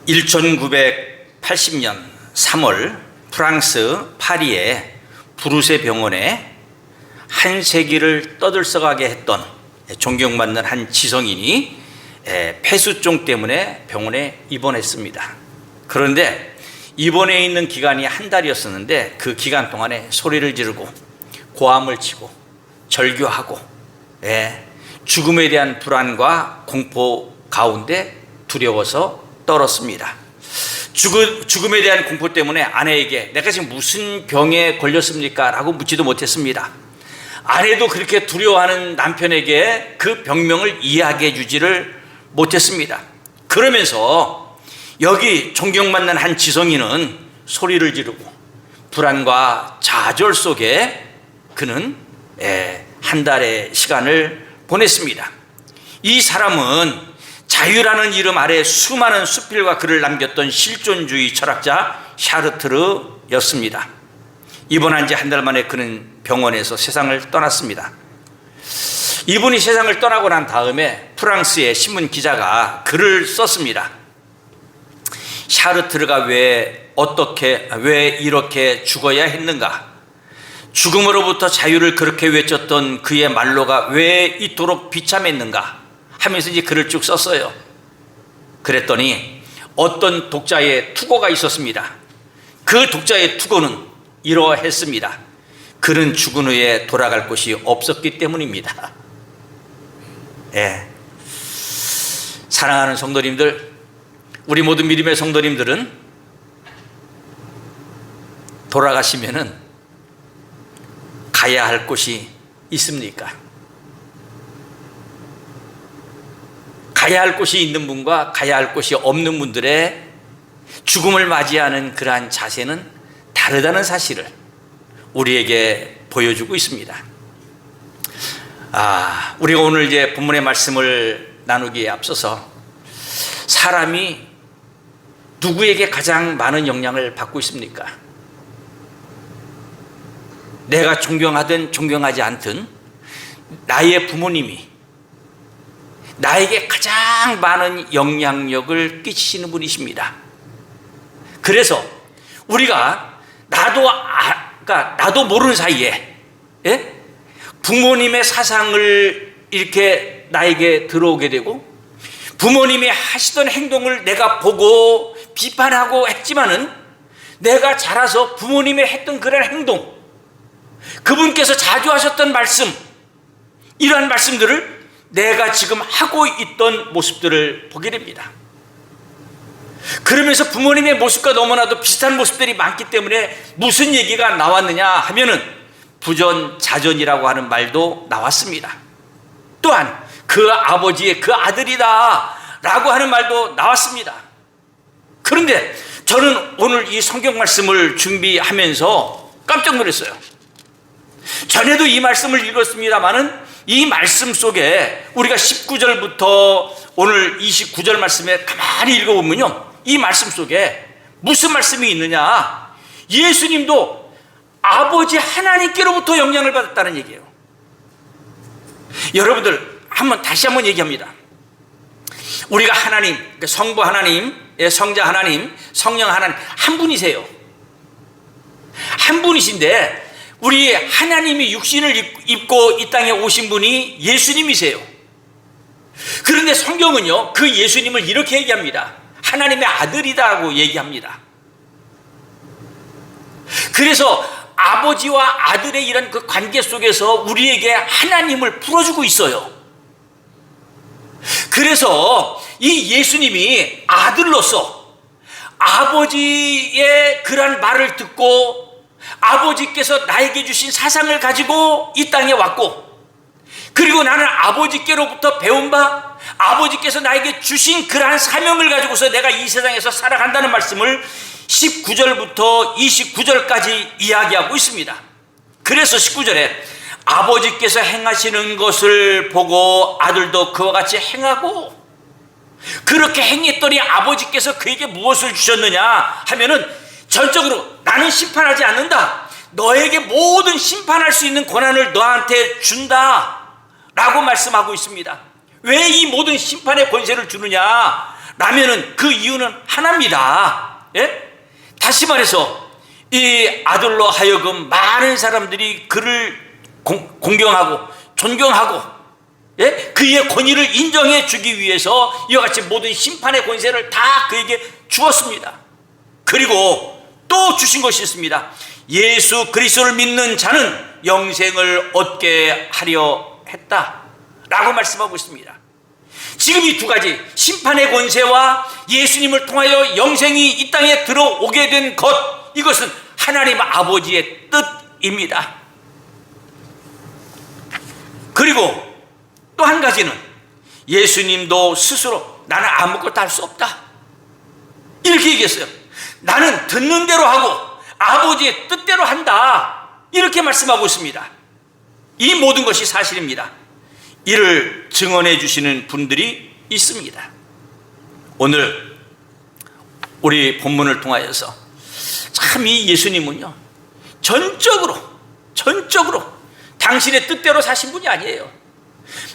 1980년 3월 프랑스 파리의 브루세 병원에 한 세기를 떠들썩하게 했던 존경받는 한 지성인이 폐수종 때문에 병원에 입원했습니다. 그런데 입원해 있는 기간이 한 달이었었는데 그 기간 동안에 소리를 지르고 고함을 치고 절규하고 죽음에 대한 불안과 공포 가운데 두려워서 떨었습니다. 죽음에 대한 공포 때문에 아내에게 내가 지금 무슨 병에 걸렸습니까? 라고 묻지도 못했습니다. 아내도 그렇게 두려워하는 남편에게 그 병명을 이야기해 주지를 못했습니다. 그러면서 여기 존경받는 한 지성인은 소리를 지르고 불안과 좌절 속에 그는 한 달의 시간을 보냈습니다. 이 사람은 자유라는 이름 아래 수많은 수필과 글을 남겼던 실존주의 철학자 샤르트르였습니다. 입원한 지 한 달 만에 그는 병원에서 세상을 떠났습니다. 이분이 세상을 떠나고 난 다음에 프랑스의 신문 기자가 글을 썼습니다. 샤르트르가 왜 이렇게 죽어야 했는가? 죽음으로부터 자유를 그렇게 외쳤던 그의 말로가 왜 이토록 비참했는가? 하면서 이제 글을 쭉 썼어요. 그랬더니 어떤 독자의 투고가 있었습니다. 그 독자의 투고는 이러했습니다. 그는 죽은 후에 돌아갈 곳이 없었기 때문입니다. 사랑하는 성도님들, 우리 모든 믿음의 성도님들은 돌아가시면은 가야 할 곳이 있습니까? 가야 할 곳이 있는 분과 가야 할 곳이 없는 분들의 죽음을 맞이하는 그러한 자세는 다르다는 사실을 우리에게 보여주고 있습니다. 우리가 오늘 이제 본문의 말씀을 나누기에 앞서서 사람이 누구에게 가장 많은 영향을 받고 있습니까? 내가 존경하든 존경하지 않든 나의 부모님이 나에게 가장 많은 영향력을 끼치시는 분이십니다. 그래서 우리가 나도 모르는 사이에 부모님의 사상을 이렇게 나에게 들어오게 되고 부모님이 하시던 행동을 내가 보고 비판하고 했지만은 내가 자라서 부모님이 했던 그런 행동, 그분께서 자주 하셨던 말씀, 이러한 말씀들을 내가 지금 하고 있던 모습들을 보게 됩니다. 그러면서 부모님의 모습과 너무나도 비슷한 모습들이 많기 때문에 무슨 얘기가 나왔느냐 하면은 부전자전이라고 하는 말도 나왔습니다. 또한 그 아버지의 그 아들이다 라고 하는 말도 나왔습니다. 그런데 저는 오늘 이 성경 말씀을 준비하면서 깜짝 놀랐어요. 전에도 이 말씀을 읽었습니다마는 이 말씀 속에 우리가 19절부터 오늘 29절 말씀에 가만히 읽어보면요, 이 말씀 속에 무슨 말씀이 있느냐, 예수님도 아버지 하나님께로부터 영향을 받았다는 얘기예요. 여러분들 다시 한번 얘기합니다. 우리가 하나님, 성부 하나님, 성자 하나님, 성령 하나님 한 분이세요. 한 분이신데 우리 하나님이 육신을 입고 이 땅에 오신 분이 예수님이세요. 그런데 성경은요, 그 예수님을 이렇게 얘기합니다. 하나님의 아들이다고 얘기합니다. 그래서 아버지와 아들의 이런 그 관계 속에서 우리에게 하나님을 풀어주고 있어요. 그래서 이 예수님이 아들로서 아버지의 그런 말을 듣고 아버지께서 나에게 주신 사상을 가지고 이 땅에 왔고, 그리고 나는 아버지께로부터 배운 바 아버지께서 나에게 주신 그러한 사명을 가지고서 내가 이 세상에서 살아간다는 말씀을 19절부터 29절까지 이야기하고 있습니다. 그래서 19절에 아버지께서 행하시는 것을 보고 아들도 그와 같이 행하고, 그렇게 행했더니 아버지께서 그에게 무엇을 주셨느냐 하면은 전적으로 나는 심판하지 않는다, 너에게 모든 심판할 수 있는 권한을 너한테 준다 라고 말씀하고 있습니다. 왜 이 모든 심판의 권세를 주느냐 라면은 그 이유는 하나입니다. 예? 다시 말해서 이 아들로 하여금 많은 사람들이 그를 공경하고 존경하고, 예? 그의 권위를 인정해 주기 위해서 이와 같이 모든 심판의 권세를 다 그에게 주었습니다. 그리고 또 주신 것이 있습니다. 예수 그리스도를 믿는 자는 영생을 얻게 하려 했다 라고 말씀하고 있습니다. 지금 이 두 가지, 심판의 권세와 예수님을 통하여 영생이 이 땅에 들어오게 된 것, 이것은 하나님 아버지의 뜻입니다. 그리고 또 한 가지는 예수님도 스스로 나는 아무것도 할 수 없다 이렇게 얘기했어요. 나는 듣는 대로 하고 아버지의 뜻대로 한다 이렇게 말씀하고 있습니다. 이 모든 것이 사실입니다. 이를 증언해 주시는 분들이 있습니다. 오늘 우리 본문을 통하여서 참 이 예수님은요, 전적으로 당신의 뜻대로 사신 분이 아니에요.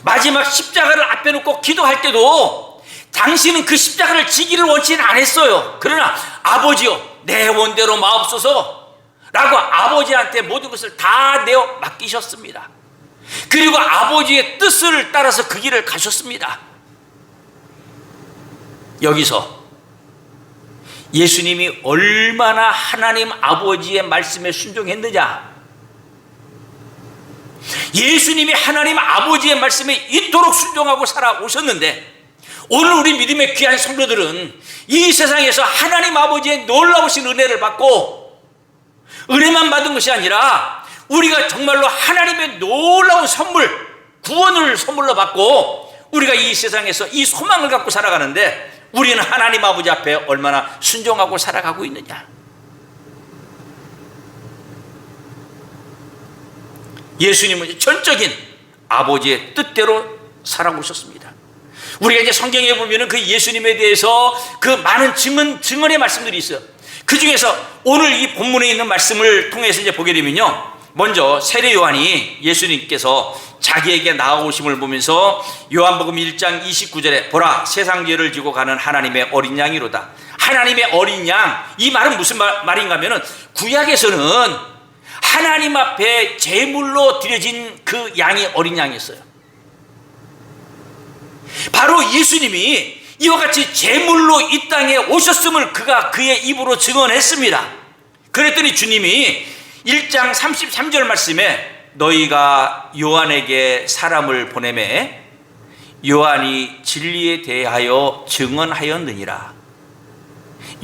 마지막 십자가를 앞에 놓고 기도할 때도 당신은 그 십자가를 지기를 원치는 않았어요. 그러나 아버지요, 내 원대로 마옵소서 라고 아버지한테 모든 것을 다 내어 맡기셨습니다. 그리고 아버지의 뜻을 따라서 그 길을 가셨습니다. 여기서 예수님이 얼마나 하나님 아버지의 말씀에 순종했느냐, 예수님이 하나님 아버지의 말씀에 이토록 순종하고 살아오셨는데, 오늘 우리 믿음의 귀한 성도들은 이 세상에서 하나님 아버지의 놀라우신 은혜를 받고, 은혜만 받은 것이 아니라 우리가 정말로 하나님의 놀라운 선물, 구원을 선물로 받고 우리가 이 세상에서 이 소망을 갖고 살아가는데, 우리는 하나님 아버지 앞에 얼마나 순종하고 살아가고 있느냐. 예수님은 전적인 아버지의 뜻대로 살아오셨습니다. 우리가 이제 성경에 보면은 그 예수님에 대해서 그 많은 증언의 말씀들이 있어요. 그 중에서 오늘 이 본문에 있는 말씀을 통해서 이제 보게 되면요, 먼저 세례 요한이 예수님께서 자기에게 나아오심을 보면서 요한복음 1장 29절에 보라, 세상 죄를 지고 가는 하나님의 어린 양이로다. 하나님의 어린 양, 이 말은 무슨 말인가 하면은, 구약에서는 하나님 앞에 제물로 드려진 그 양이 어린 양이었어요. 바로 예수님이 이와 같이 제물로 이 땅에 오셨음을 그가 그의 입으로 증언했습니다. 그랬더니 주님이 1장 33절 말씀에 너희가 요한에게 사람을 보내매 요한이 진리에 대하여 증언하였느니라.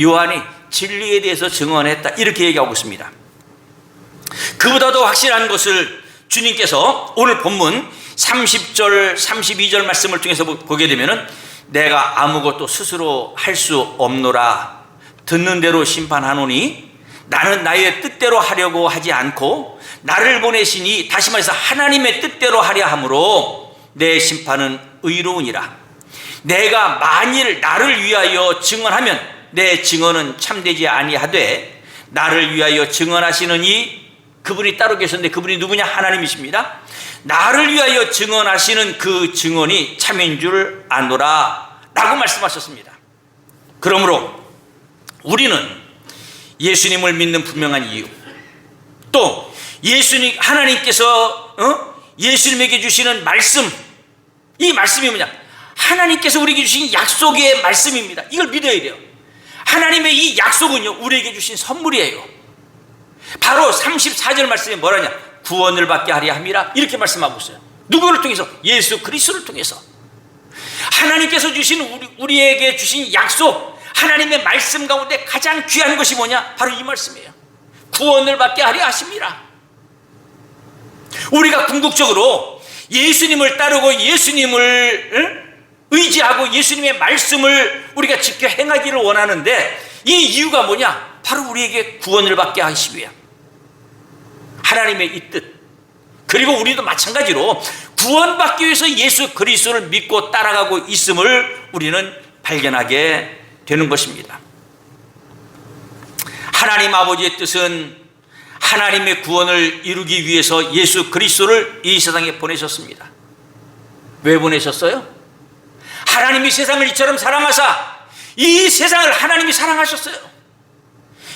요한이 진리에 대해서 증언했다 이렇게 얘기하고 있습니다. 그보다도 확실한 것을 주님께서 오늘 본문 30절 32절 말씀을 통해서 보게 되면은, 내가 아무것도 스스로 할 수 없노라. 듣는 대로 심판하노니 나는 나의 뜻대로 하려고 하지 않고 나를 보내시니, 다시 말해서 하나님의 뜻대로 하려 함으로 내 심판은 의로우니라. 내가 만일 나를 위하여 증언하면 내 증언은 참되지 아니하되 나를 위하여 증언하시는 이, 그분이 따로 계셨는데 그분이 누구냐? 하나님이십니다. 나를 위하여 증언하시는 그 증언이 참인 줄 아노라 라고 말씀하셨습니다. 그러므로 우리는 예수님을 믿는 분명한 이유, 또 예수님, 하나님께서 예수님에게 주시는 말씀, 이 말씀이 뭐냐? 하나님께서 우리에게 주신 약속의 말씀입니다. 이걸 믿어야 돼요. 하나님의 이 약속은요, 우리에게 주신 선물이에요. 바로 34절 말씀에 뭐라냐? 구원을 받게 하려 함이라 이렇게 말씀하고 있어요. 누구를 통해서? 예수 그리스도를 통해서. 하나님께서 주신 우리에게 주신 약속, 하나님의 말씀 가운데 가장 귀한 것이 뭐냐? 바로 이 말씀이에요. 구원을 받게 하려 하심이라. 우리가 궁극적으로 예수님을 따르고 예수님을 의지하고 예수님의 말씀을 우리가 지켜 행하기를 원하는데, 이 이유가 뭐냐? 바로 우리에게 구원을 받게 하시기 위해 하나님의 이 뜻, 그리고 우리도 마찬가지로 구원받기 위해서 예수 그리스도를 믿고 따라가고 있음을 우리는 발견하게 되는 것입니다. 하나님 아버지의 뜻은 하나님의 구원을 이루기 위해서 예수 그리스도를 이 세상에 보내셨습니다. 왜 보내셨어요? 하나님이 세상을 이처럼 사랑하사 이 세상을 하나님이 사랑하셨어요.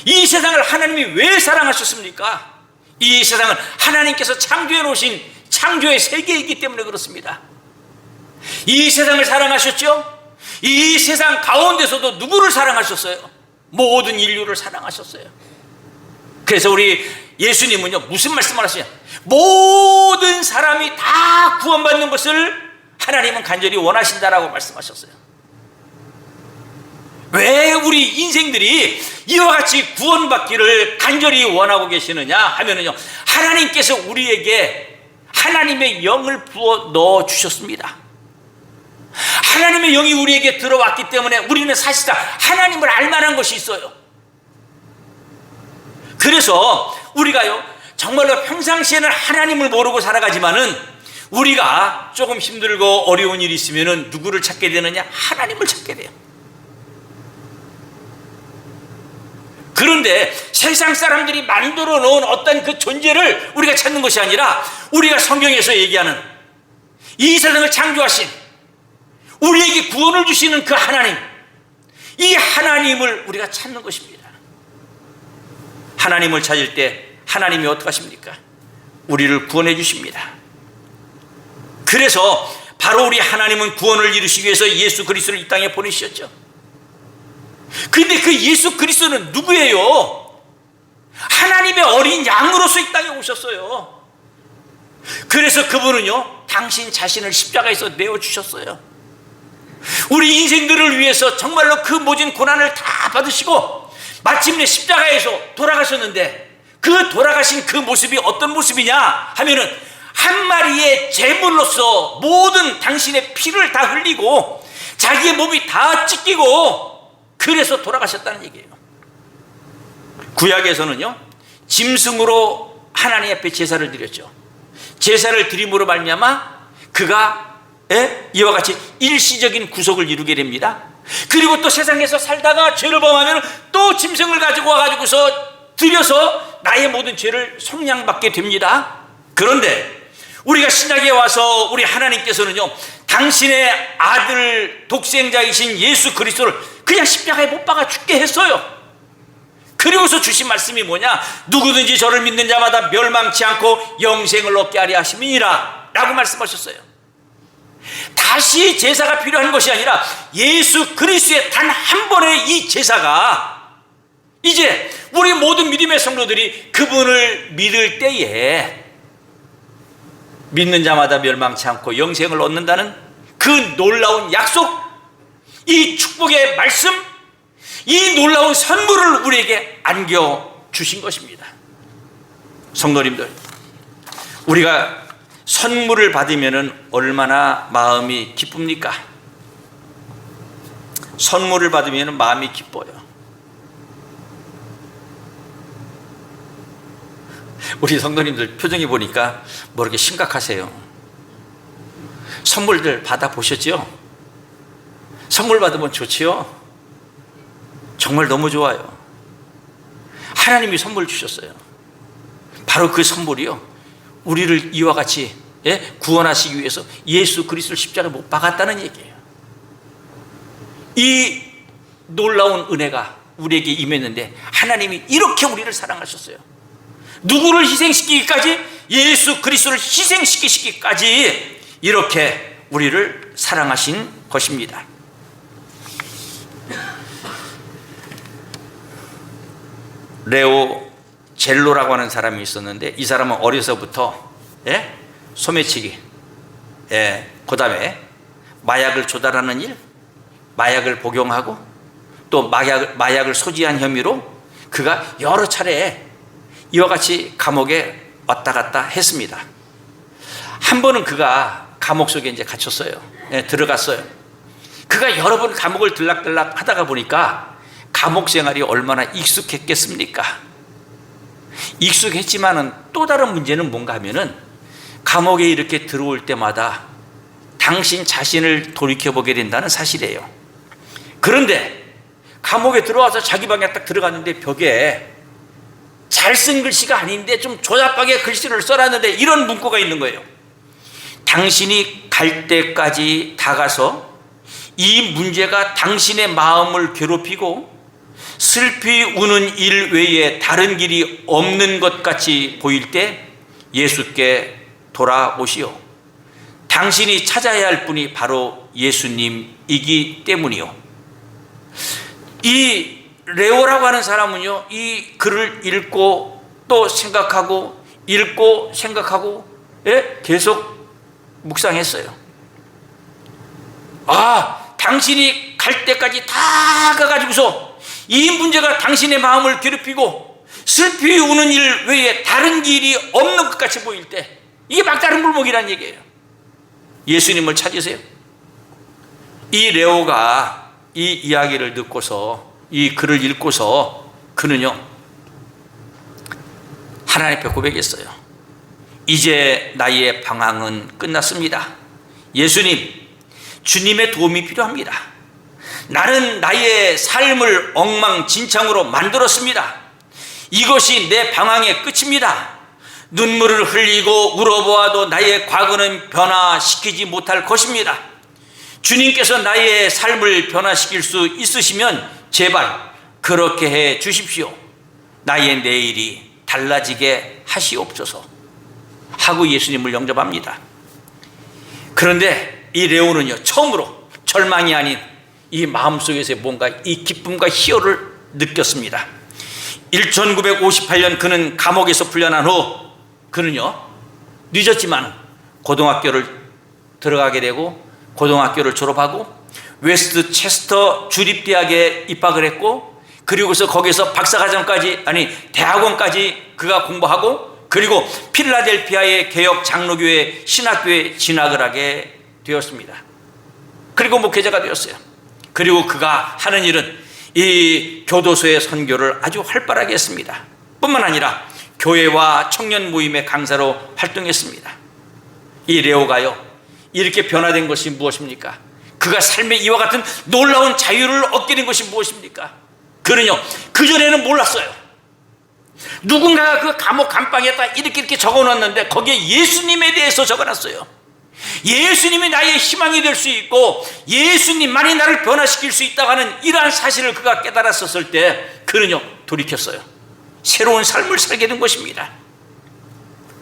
이 세상을 하나님이 왜 사랑하셨습니까? 이 세상은 하나님께서 창조해 놓으신 창조의 세계이기 때문에 그렇습니다. 이 세상을 사랑하셨죠? 이 세상 가운데서도 누구를 사랑하셨어요? 모든 인류를 사랑하셨어요. 그래서 우리 예수님은요, 무슨 말씀을 하시냐? 모든 사람이 다 구원받는 것을 하나님은 간절히 원하신다라고 말씀하셨어요. 왜 우리 인생들이 이와 같이 구원받기를 간절히 원하고 계시느냐 하면은요, 하나님께서 우리에게 하나님의 영을 부어 넣어 주셨습니다. 하나님의 영이 우리에게 들어왔기 때문에 우리는 사실상 하나님을 알만한 것이 있어요. 그래서 우리가요, 정말로 평상시에는 하나님을 모르고 살아가지만은 우리가 조금 힘들고 어려운 일이 있으면은 누구를 찾게 되느냐? 하나님을 찾게 돼요. 그런데 세상 사람들이 만들어 놓은 어떤 그 존재를 우리가 찾는 것이 아니라 우리가 성경에서 얘기하는 이 세상을 창조하신 우리에게 구원을 주시는 그 하나님, 이 하나님을 우리가 찾는 것입니다. 하나님을 찾을 때 하나님이 어떻게 하십니까? 우리를 구원해 주십니다. 그래서 바로 우리 하나님은 구원을 이루시기 위해서 예수 그리스도를 이 땅에 보내주셨죠. 근데 그 예수 그리스도는 누구예요? 하나님의 어린 양으로서 이 땅에 오셨어요. 그래서 그분은요, 당신 자신을 십자가에서 내어주셨어요. 우리 인생들을 위해서 정말로 그 모진 고난을 다 받으시고 마침내 십자가에서 돌아가셨는데, 그 돌아가신 그 모습이 어떤 모습이냐 하면은 한 마리의 제물로서 모든 당신의 피를 다 흘리고 자기의 몸이 다 찢기고 그래서 돌아가셨다는 얘기예요. 구약에서는요, 짐승으로 하나님 앞에 제사를 드렸죠. 제사를 드림으로 말미암아 그가 이와 같이 일시적인 구속을 이루게 됩니다. 그리고 또 세상에서 살다가 죄를 범하면 또 짐승을 가지고 와가지고서 드려서 나의 모든 죄를 속량받게 됩니다. 그런데 우리가 신약에 와서 우리 하나님께서는요, 당신의 아들 독생자이신 예수 그리스도를 그냥 십자가에 못 박아 죽게 했어요. 그리고서 주신 말씀이 뭐냐? 누구든지 저를 믿는 자마다 멸망치 않고 영생을 얻게 하려 하심이니라 라고 말씀하셨어요. 다시 제사가 필요한 것이 아니라 예수 그리스도의 단 한 번의 이 제사가 이제 우리 모든 믿음의 성도들이 그분을 믿을 때에 믿는 자마다 멸망치 않고 영생을 얻는다는 그 놀라운 약속, 이 축복의 말씀, 이 놀라운 선물을 우리에게 안겨주신 것입니다. 성도님들, 우리가 선물을 받으면 얼마나 마음이 기쁩니까? 선물을 받으면 마음이 기뻐요. 우리 성도님들 표정이 보니까 뭐 이렇게 심각하세요. 선물들 받아보셨죠? 선물 받으면 좋지요? 정말 너무 좋아요. 하나님이 선물 주셨어요. 바로 그 선물이요, 우리를 이와 같이 구원하시기 위해서 예수 그리스도를 십자가에 못 박았다는 얘기예요. 이 놀라운 은혜가 우리에게 임했는데 하나님이 이렇게 우리를 사랑하셨어요. 누구를 희생시키기까지? 예수 그리스도를 희생시키시기까지 이렇게 우리를 사랑하신 것입니다. 레오 젤로라고 하는 사람이 있었는데, 이 사람은 어려서부터 소매치기, 그 다음에 마약을 조달하는 일, 마약을 복용하고 또 마약을 소지한 혐의로 그가 여러 차례 이와 같이 감옥에 왔다 갔다 했습니다. 한 번은 그가 감옥 속에 이제 갇혔어요. 들어갔어요. 그가 여러 번 감옥을 들락들락 하다가 보니까 감옥 생활이 얼마나 익숙했겠습니까? 익숙했지만은 또 다른 문제는 뭔가 하면은 감옥에 이렇게 들어올 때마다 당신 자신을 돌이켜보게 된다는 사실이에요. 그런데 감옥에 들어와서 자기 방에 딱 들어갔는데 벽에 잘 쓴 글씨가 아닌데 좀 조잡하게 글씨를 써놨는데 이런 문구가 있는 거예요. 당신이 갈 때까지 다가서 이 문제가 당신의 마음을 괴롭히고 슬피 우는 일 외에 다른 길이 없는 것 같이 보일 때 예수께 돌아오시오. 당신이 찾아야 할 분이 바로 예수님이기 때문이요. 이 레오라고 하는 사람은요, 이 글을 읽고 또 생각하고 읽고 생각하고 계속 묵상했어요. 당신이 갈 때까지 다 가가지고서 이 문제가 당신의 마음을 괴롭히고 슬피 우는 일 외에 다른 길이 없는 것 같이 보일 때, 이게 막다른 물목이라는 얘기예요. 예수님을 찾으세요. 이 레오가 이 이야기를 듣고서, 이 글을 읽고서 그는요, 하나님 앞에 고백했어요. 이제 나의 방황은 끝났습니다. 예수님, 주님의 도움이 필요합니다. 나는 나의 삶을 엉망진창으로 만들었습니다. 이것이 내 방황의 끝입니다. 눈물을 흘리고 울어보아도 나의 과거는 변화시키지 못할 것입니다. 주님께서 나의 삶을 변화시킬 수 있으시면 제발 그렇게 해 주십시오. 나의 내일이 달라지게 하시옵소서 하고 예수님을 영접합니다. 그런데 이 레오는요, 처음으로 절망이 아닌 이 마음속에서 뭔가 이 기쁨과 희열을 느꼈습니다. 1958년 그는 감옥에서 풀려난 후 그는요, 늦었지만 고등학교를 들어가게 되고 고등학교를 졸업하고 웨스트 체스터 주립대학에 입학을 했고, 그리고서 거기서 박사과정까지, 대학원까지 그가 공부하고, 그리고 필라델피아의 개혁 장로교회 신학교에 진학을 하게 되었습니다. 그리고 목회자가 되었어요. 그리고 그가 하는 일은 이 교도소의 선교를 아주 활발하게 했습니다. 뿐만 아니라 교회와 청년 모임의 강사로 활동했습니다. 이 레오가요, 이렇게 변화된 것이 무엇입니까? 그가 삶의 이와 같은 놀라운 자유를 얻게 된 것이 무엇입니까? 그는요, 그전에는 몰랐어요. 누군가가 그 감옥 감방에다 이렇게 적어놨는데 거기에 예수님에 대해서 적어놨어요. 예수님이 나의 희망이 될 수 있고 예수님만이 나를 변화시킬 수 있다고 하는 이러한 사실을 그가 깨달았었을 때 그는요, 돌이켰어요. 새로운 삶을 살게 된 것입니다.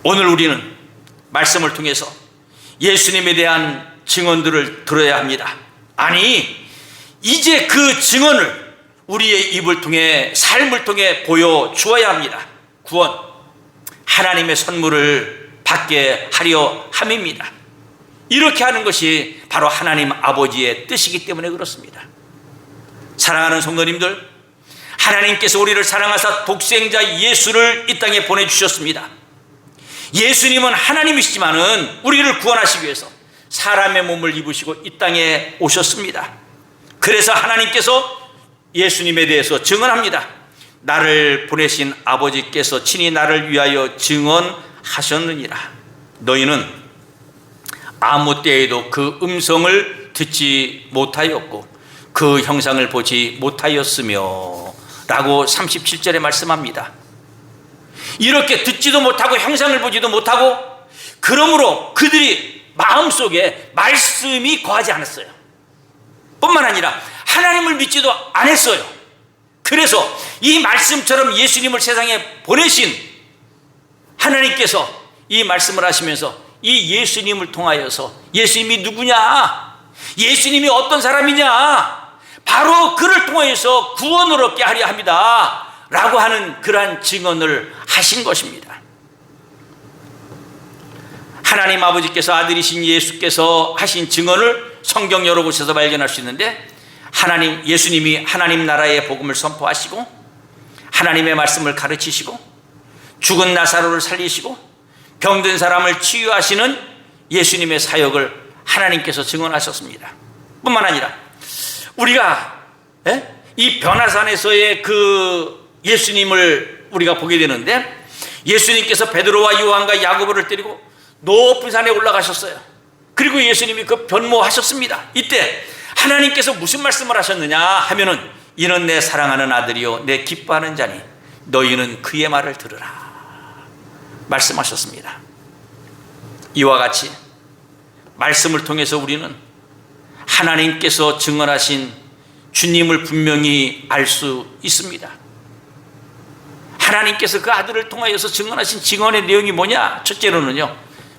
오늘 우리는 말씀을 통해서 예수님에 대한 증언들을 들어야 합니다. 아니, 이제 그 증언을 우리의 입을 통해, 삶을 통해 보여주어야 합니다. 구원, 하나님의 선물을 받게 하려 함입니다. 이렇게 하는 것이 바로 하나님 아버지의 뜻이기 때문에 그렇습니다. 사랑하는 성도님들, 하나님께서 우리를 사랑하사 독생자 예수를 이 땅에 보내주셨습니다. 예수님은 하나님이시지만은 우리를 구원하시기 위해서 사람의 몸을 입으시고 이 땅에 오셨습니다. 그래서 하나님께서 예수님에 대해서 증언합니다. 나를 보내신 아버지께서 친히 나를 위하여 증언하셨느니라. 너희는 아무 때에도 그 음성을 듣지 못하였고 그 형상을 보지 못하였으며 라고 37절에 말씀합니다. 이렇게 듣지도 못하고 형상을 보지도 못하고, 그러므로 그들이 마음속에 말씀이 거하지 않았어요. 뿐만 아니라 하나님을 믿지도 않았어요. 그래서 이 말씀처럼 예수님을 세상에 보내신 하나님께서 이 말씀을 하시면서 이 예수님을 통하여서, 예수님이 누구냐, 예수님이 어떤 사람이냐, 바로 그를 통해서 구원을 얻게 하려 합니다 라고 하는 그러한 증언을 하신 것입니다. 하나님 아버지께서 아들이신 예수께서 하신 증언을 성경 여러 곳에서 발견할 수 있는데, 예수님이 하나님 나라의 복음을 선포하시고 하나님의 말씀을 가르치시고 죽은 나사로를 살리시고 병든 사람을 치유하시는 예수님의 사역을 하나님께서 증언하셨습니다. 뿐만 아니라 우리가 이 변화산에서의 그 예수님을 우리가 보게 되는데, 예수님께서 베드로와 요한과 야고보를 데리고 높은 산에 올라가셨어요. 그리고 예수님이 그 변모하셨습니다. 이때 하나님께서 무슨 말씀을 하셨느냐 하면은, 이는 내 사랑하는 아들이요 내 기뻐하는 자니 너희는 그의 말을 들으라 말씀하셨습니다. 이와 같이 말씀을 통해서 우리는 하나님께서 증언하신 주님을 분명히 알 수 있습니다. 하나님께서 그 아들을 통하여서 증언하신 증언의 내용이 뭐냐? 첫째로는요,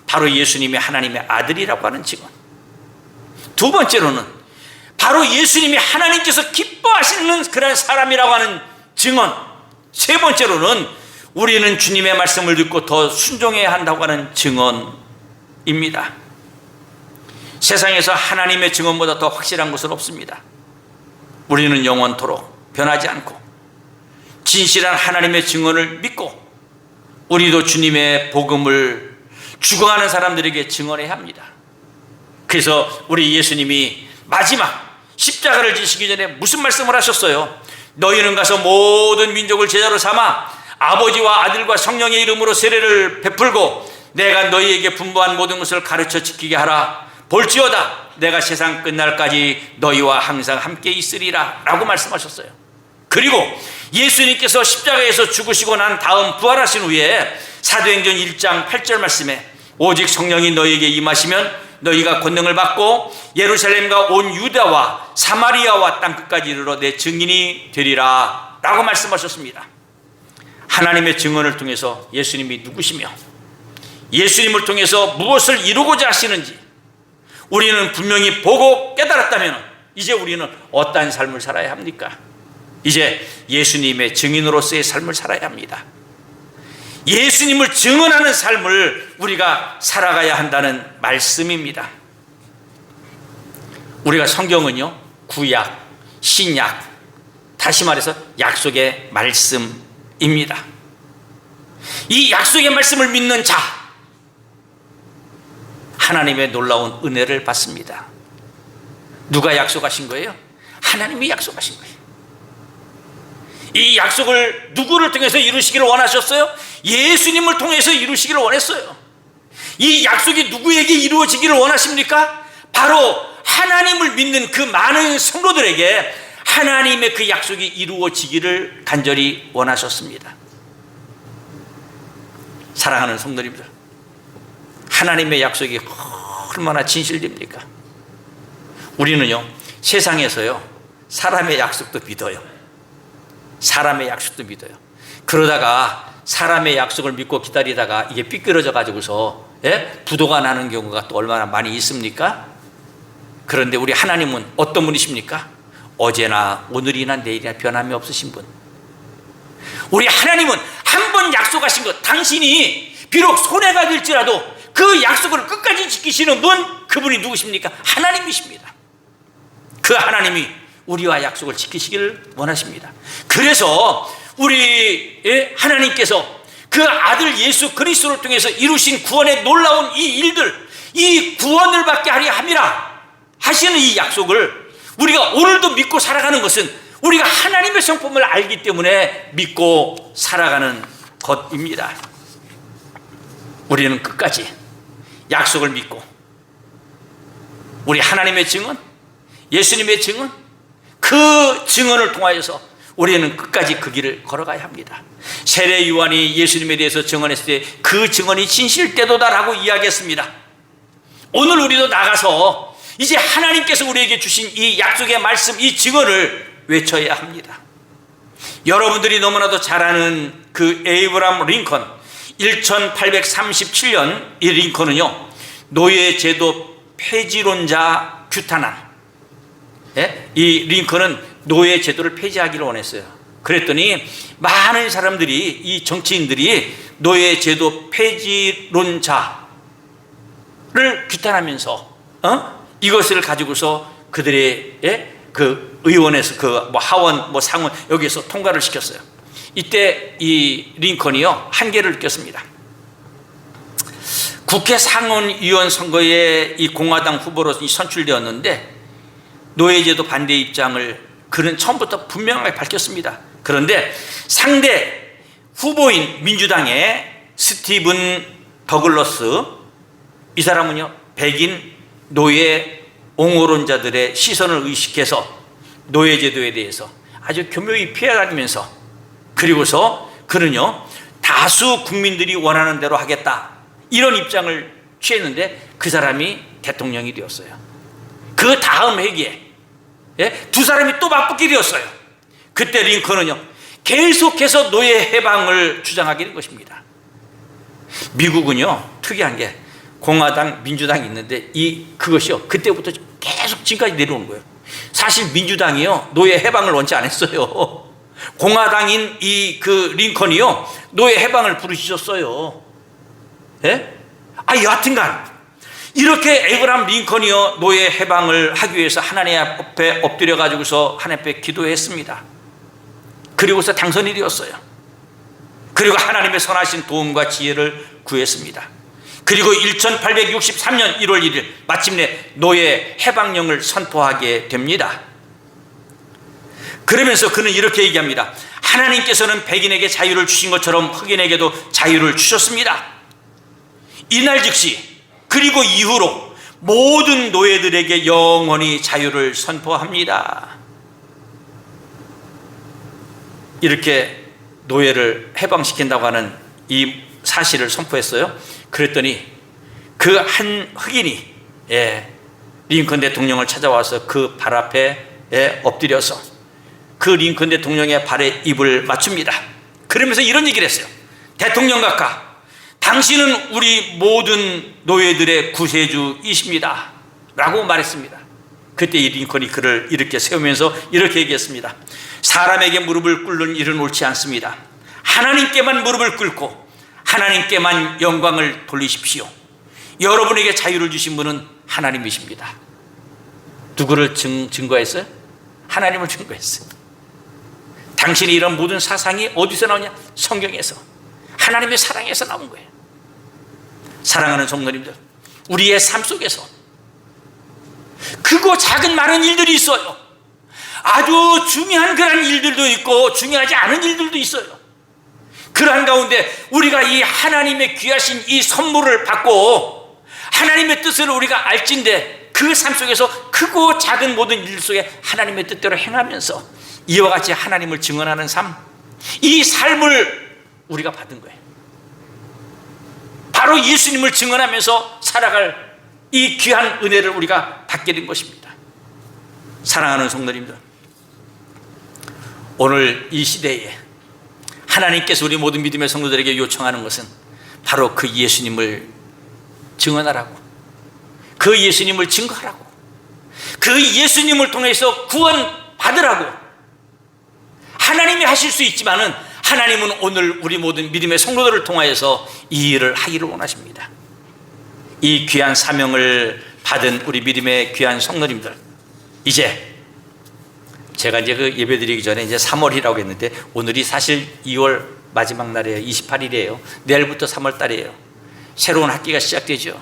바로 예수님이 하나님의 아들이라고 하는 증언. 두 번째로는 바로 예수님이 하나님께서 기뻐하시는 그런 사람이라고 하는 증언. 세 번째로는 우리는 주님의 말씀을 듣고 더 순종해야 한다고 하는 증언입니다. 세상에서 하나님의 증언보다 더 확실한 것은 없습니다. 우리는 영원토록 변하지 않고 진실한 하나님의 증언을 믿고 우리도 주님의 복음을 죽어가는 사람들에게 증언해야 합니다. 그래서 우리 예수님이 마지막 십자가를 지시기 전에 무슨 말씀을 하셨어요? 너희는 가서 모든 민족을 제자로 삼아 아버지와 아들과 성령의 이름으로 세례를 베풀고 내가 너희에게 분부한 모든 것을 가르쳐 지키게 하라. 볼지어다 내가 세상 끝날까지 너희와 항상 함께 있으리라 라고 말씀하셨어요. 그리고 예수님께서 십자가에서 죽으시고 난 다음 부활하신 후에 사도행전 1장 8절 말씀에 오직 성령이 너희에게 임하시면 너희가 권능을 받고 예루살렘과 온 유다와 사마리아와 땅끝까지 이르러 내 증인이 되리라 라고 말씀하셨습니다. 하나님의 증언을 통해서 예수님이 누구시며 예수님을 통해서 무엇을 이루고자 하시는지 우리는 분명히 보고 깨달았다면 이제 우리는 어떠한 삶을 살아야 합니까? 이제 예수님의 증인으로서의 삶을 살아야 합니다. 예수님을 증언하는 삶을 우리가 살아가야 한다는 말씀입니다. 우리가 성경은요, 구약, 신약, 다시 말해서 약속의 말씀입니다. 이 약속의 말씀을 믿는 자, 하나님의 놀라운 은혜를 받습니다. 누가 약속하신 거예요? 하나님이 약속하신 거예요. 이 약속을 누구를 통해서 이루시기를 원하셨어요? 예수님을 통해서 이루시기를 원했어요. 이 약속이 누구에게 이루어지기를 원하십니까? 바로 하나님을 믿는 그 많은 성도들에게 하나님의 그 약속이 이루어지기를 간절히 원하셨습니다. 사랑하는 성도님들, 하나님의 약속이 얼마나 진실됩니까? 우리는요, 세상에서요, 사람의 약속도 믿어요. 사람의 약속도 믿어요. 그러다가 사람의 약속을 믿고 기다리다가 이게 삐뚤어져 가지고서 부도가 나는 경우가 또 얼마나 많이 있습니까? 그런데 우리 하나님은 어떤 분이십니까? 어제나 오늘이나 내일이나 변함이 없으신 분. 우리 하나님은 한 번 약속하신 것, 당신이 비록 손해가 될지라도 그 약속을 끝까지 지키시는 분, 그분이 누구십니까? 하나님이십니다. 그 하나님이 우리와 약속을 지키시기를 원하십니다. 그래서 우리 하나님께서 그 아들 예수 그리스도를 통해서 이루신 구원의 놀라운 이 일들, 이 구원을 받게 하려 함이라 하시는 이 약속을 우리가 오늘도 믿고 살아가는 것은 우리가 하나님의 성품을 알기 때문에 믿고 살아가는 것입니다. 우리는 끝까지 약속을 믿고 우리 하나님의 증언, 예수님의 증언, 그 증언을 통하여서 우리는 끝까지 그 길을 걸어가야 합니다. 세례 요한이 예수님에 대해서 증언했을 때 그 증언이 진실되도다라고 이야기했습니다. 오늘 우리도 나가서 이제 하나님께서 우리에게 주신 이 약속의 말씀, 이 증언을 외쳐야 합니다. 여러분들이 너무나도 잘 아는 그 에이브람 링컨, 1837년 이 링컨은요, 노예제도 폐지론자 규탄한, 이 링컨은 노예제도를 폐지하기를 원했어요. 그랬더니 많은 사람들이, 이 정치인들이 노예제도 폐지론자를 규탄하면서 이것을 가지고서 그들의 그 의원에서 그 뭐 하원 뭐 상원 여기에서 통과를 시켰어요. 이때 이 링컨이요, 한계를 느꼈습니다. 국회 상원의원 선거에 이 공화당 후보로 선출되었는데 노예제도 반대 입장을 그는 처음부터 분명하게 밝혔습니다. 그런데 상대 후보인 민주당의 스티븐 더글러스, 이 사람은요, 백인 노예 옹호론자들의 시선을 의식해서 노예제도에 대해서 아주 교묘히 피해다니면서, 그리고서 그는요, 다수 국민들이 원하는 대로 하겠다, 이런 입장을 취했는데 그 사람이 대통령이 되었어요. 그 다음 회기에 두 사람이 또 맞붙게 되었어요. 그때 링컨은요 계속해서 노예 해방을 주장하게 된 것입니다. 미국은요 특이한 게 공화당, 민주당이 있는데 그것이요 그때부터 계속 지금까지 내려오는 거예요. 사실 민주당이요 노예 해방을 원치 않았어요. 공화당인 그 링컨이요 노예 해방을 부르셨어요. 여하튼간 이렇게 에브라함 링컨이요 노예 해방을 하기 위해서 하나님 앞에 엎드려 가지고서 하나님 앞에 기도했습니다. 그리고서 당선이 되었어요. 그리고 하나님의 선하신 도움과 지혜를 구했습니다. 그리고 1863년 1월 1일 마침내 노예 해방령을 선포하게 됩니다. 그러면서 그는 이렇게 얘기합니다. 하나님께서는 백인에게 자유를 주신 것처럼 흑인에게도 자유를 주셨습니다. 이날 즉시 그리고 이후로 모든 노예들에게 영원히 자유를 선포합니다. 이렇게 노예를 해방시킨다고 하는 이 사실을 선포했어요. 그랬더니 그 한 흑인이 링컨 대통령을 찾아와서 그 발 앞에 엎드려서 그 링컨 대통령의 발에 입을 맞춥니다. 그러면서 이런 얘기를 했어요. 대통령 각하, 당신은 우리 모든 노예들의 구세주이십니다 라고 말했습니다. 그때 이 링컨이 그를 이렇게 세우면서 이렇게 얘기했습니다. 사람에게 무릎을 꿇는 일은 옳지 않습니다. 하나님께만 무릎을 꿇고 하나님께만 영광을 돌리십시오. 여러분에게 자유를 주신 분은 하나님이십니다. 누구를 증거했어요? 하나님을 증거했어요. 당신이 이런 모든 사상이 어디서 나오냐? 성경에서, 하나님의 사랑에서 나온 거예요. 사랑하는 성도님들, 우리의 삶 속에서 크고 작은 많은 일들이 있어요. 아주 중요한 그런 일들도 있고 중요하지 않은 일들도 있어요. 그러한 가운데 우리가 이 하나님의 귀하신 이 선물을 받고 하나님의 뜻을 우리가 알진대 그 삶 속에서 크고 작은 모든 일 속에 하나님의 뜻대로 행하면서 이와 같이 하나님을 증언하는 삶, 이 삶을 우리가 받은 거예요. 바로 예수님을 증언하면서 살아갈 이 귀한 은혜를 우리가 받게 된 것입니다. 사랑하는 성도님들, 오늘 이 시대에 하나님께서 우리 모든 믿음의 성도들에게 요청하는 것은 바로 그 예수님을 증언하라고, 그 예수님을 증거하라고, 그 예수님을 통해서 구원 받으라고. 하나님이 하실 수 있지만은 하나님은 오늘 우리 모든 믿음의 성도들을 통하여서 이 일을 하기를 원하십니다. 이 귀한 사명을 받은 우리 믿음의 귀한 성도님들, 이제 제가 이제 그 예배 드리기 전에 이제 3월이라고 했는데 오늘이 사실 2월 마지막 날이에요. 28일이에요. 내일부터 3월 달이에요. 새로운 학기가 시작되죠.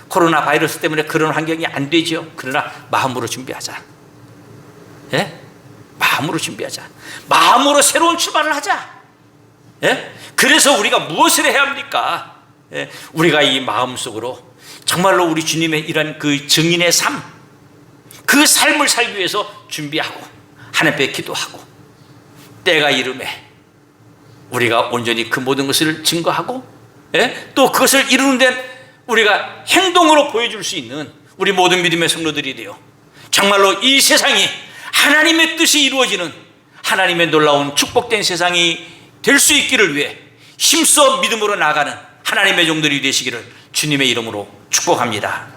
코로나 바이러스 때문에 그런 환경이 안 되죠. 그러나 마음으로 준비하자. 마음으로 준비하자. 마음으로 새로운 출발을 하자. 그래서 우리가 무엇을 해야 합니까? 우리가 이 마음속으로 정말로 우리 주님의 이런 그 증인의 삶, 그 삶을 살기 위해서 준비하고 하나님 앞에 기도하고 때가 이름에 우리가 온전히 그 모든 것을 증거하고 또 그것을 이루는 데 우리가 행동으로 보여줄 수 있는 우리 모든 믿음의 성도들이 되어 정말로 이 세상이 하나님의 뜻이 이루어지는 하나님의 놀라운 축복된 세상이 될 수 있기를 위해 힘써 믿음으로 나아가는 하나님의 종들이 되시기를 주님의 이름으로 축복합니다.